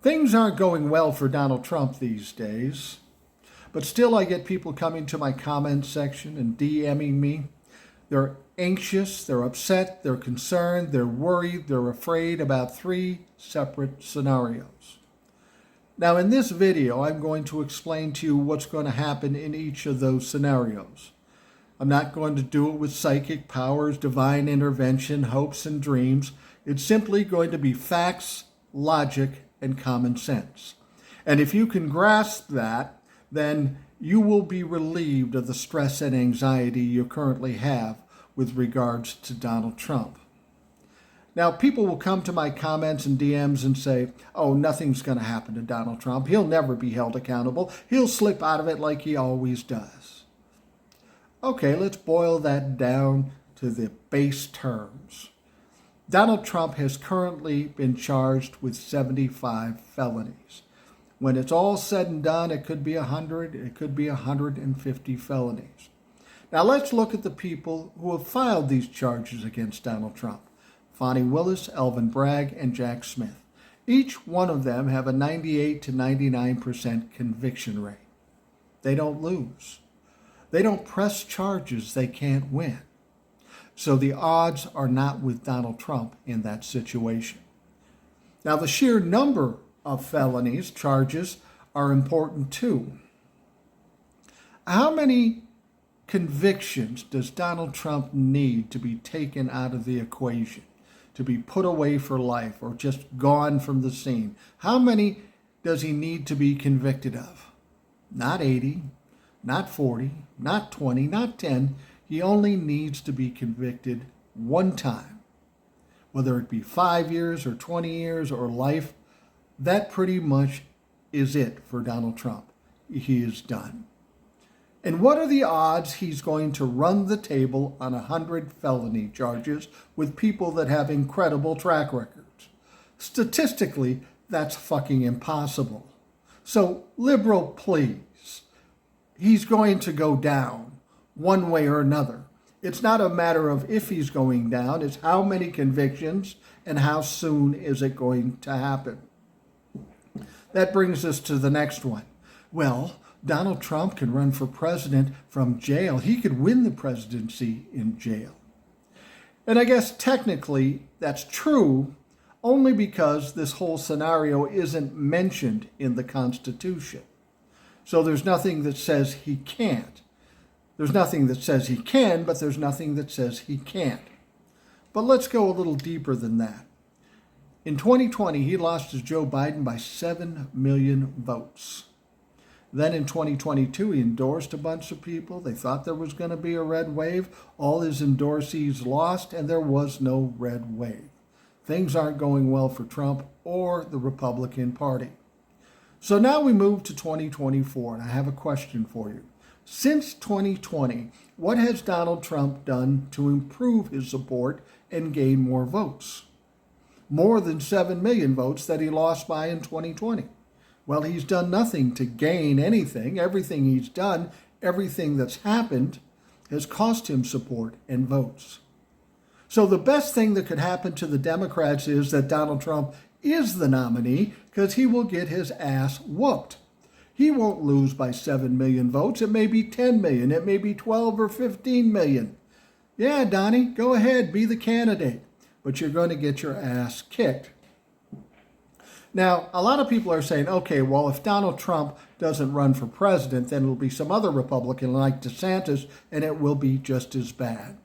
Things aren't going well for Donald Trump these days, but still I get people coming to my comment section and DMing me. They're anxious, they're upset, they're concerned, they're worried, they're afraid about three separate scenarios. Now in this video, I'm going to explain to you what's going to happen in each of those scenarios. I'm not going to do it with psychic powers, divine intervention, hopes and dreams. It's simply going to be facts, logic, and common sense. And if you can grasp that, then you will be relieved of the stress and anxiety you currently have with regards to Donald Trump. Now, people will come to my comments and DMs and say, oh, nothing's going to happen to Donald Trump. He'll never be held accountable. He'll slip out of it like he always does. Okay, let's boil that down to the base terms. Donald Trump has currently been charged with 75 felonies. When it's all said and done, it could be 100, it could be 150 felonies. Now let's look at the people who have filed these charges against Donald Trump. Fani Willis, Alvin Bragg, and Jack Smith. Each one of them have a 98 to 99% conviction rate. They don't lose. They don't press charges they can't win. So the odds are not with Donald Trump in that situation. Now the sheer number of felonies, charges, are important too. How many convictions does Donald Trump need to be taken out of the equation, to be put away for life or just gone from the scene? How many does he need to be convicted of? Not 80, not 40, not 20, not 10. He only needs to be convicted one time. Whether it be 5 years or 20 years or life, that pretty much is it for Donald Trump. He is done. And what are the odds he's going to run the table on 100 felony charges with people that have incredible track records? Statistically, that's fucking impossible. So, liberal, please. He's going to go down one way or another. It's not a matter of if he's going down, it's how many convictions and how soon is it going to happen. That brings us to the next one. Well, Donald Trump can run for president from jail. He could win the presidency in jail. And I guess technically that's true only because this whole scenario isn't mentioned in the Constitution. So there's nothing that says he can't. There's nothing that says he can, but there's nothing that says he can't. But let's go a little deeper than that. In 2020, he lost to Joe Biden by 7 million votes. Then in 2022, he endorsed a bunch of people. They thought there was going to be a red wave. All his endorsees lost, and there was no red wave. Things aren't going well for Trump or the Republican Party. So now we move to 2024, and I have a question for you. Since 2020, what has Donald Trump done to improve his support and gain more votes? More than 7 million votes that he lost by in 2020. Well, he's done nothing to gain anything. Everything he's done, everything that's happened, has cost him support and votes. So the best thing that could happen to the Democrats is that Donald Trump is the nominee because he will get his ass whooped. He won't lose by 7 million votes. It may be 10 million. It may be 12 or 15 million. Yeah, Donnie, go ahead, be the candidate. But you're going to get your ass kicked. Now, a lot of people are saying, okay, well, if Donald Trump doesn't run for president, then it'll be some other Republican like DeSantis, and it will be just as bad.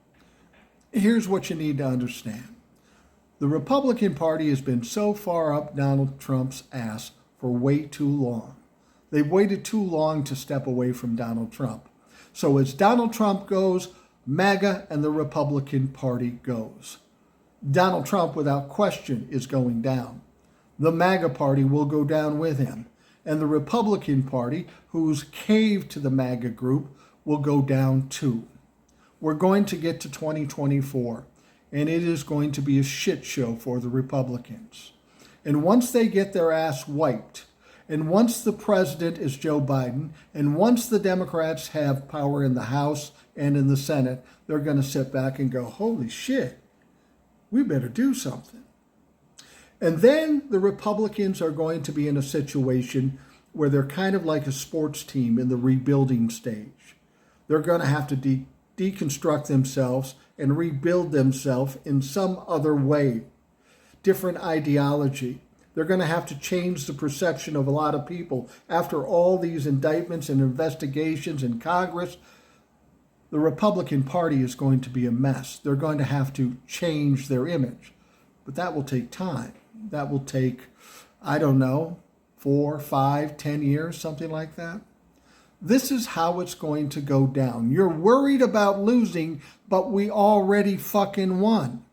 Here's what you need to understand. The Republican Party has been so far up Donald Trump's ass for way too long. They've waited too long to step away from Donald Trump. So as Donald Trump goes, MAGA and the Republican Party goes. Donald Trump, without question, is going down. The MAGA party will go down with him. And the Republican Party, who's caved to the MAGA group, will go down too. We're going to get to 2024, and it is going to be a shit show for the Republicans. And once they get their ass wiped, and once the president is Joe Biden, and once the Democrats have power in the House and in the Senate, they're going to sit back and go, holy shit, we better do something. And then the Republicans are going to be in a situation where they're kind of like a sports team in the rebuilding stage. They're going to have to deconstruct themselves and rebuild themselves in some other way, different ideology. They're going to have to change the perception of a lot of people. After all these indictments and investigations in Congress, the Republican Party is going to be a mess. They're going to have to change their image. But that will take time. That will take, I don't know, 4, 5, 10 years, something like that. This is how it's going to go down. You're worried about losing, but we already fucking won.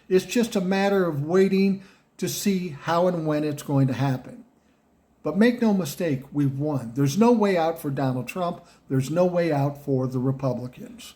It's just a matter of waiting to see how and when it's going to happen. But make no mistake, we've won. There's no way out for Donald Trump. There's no way out for the Republicans.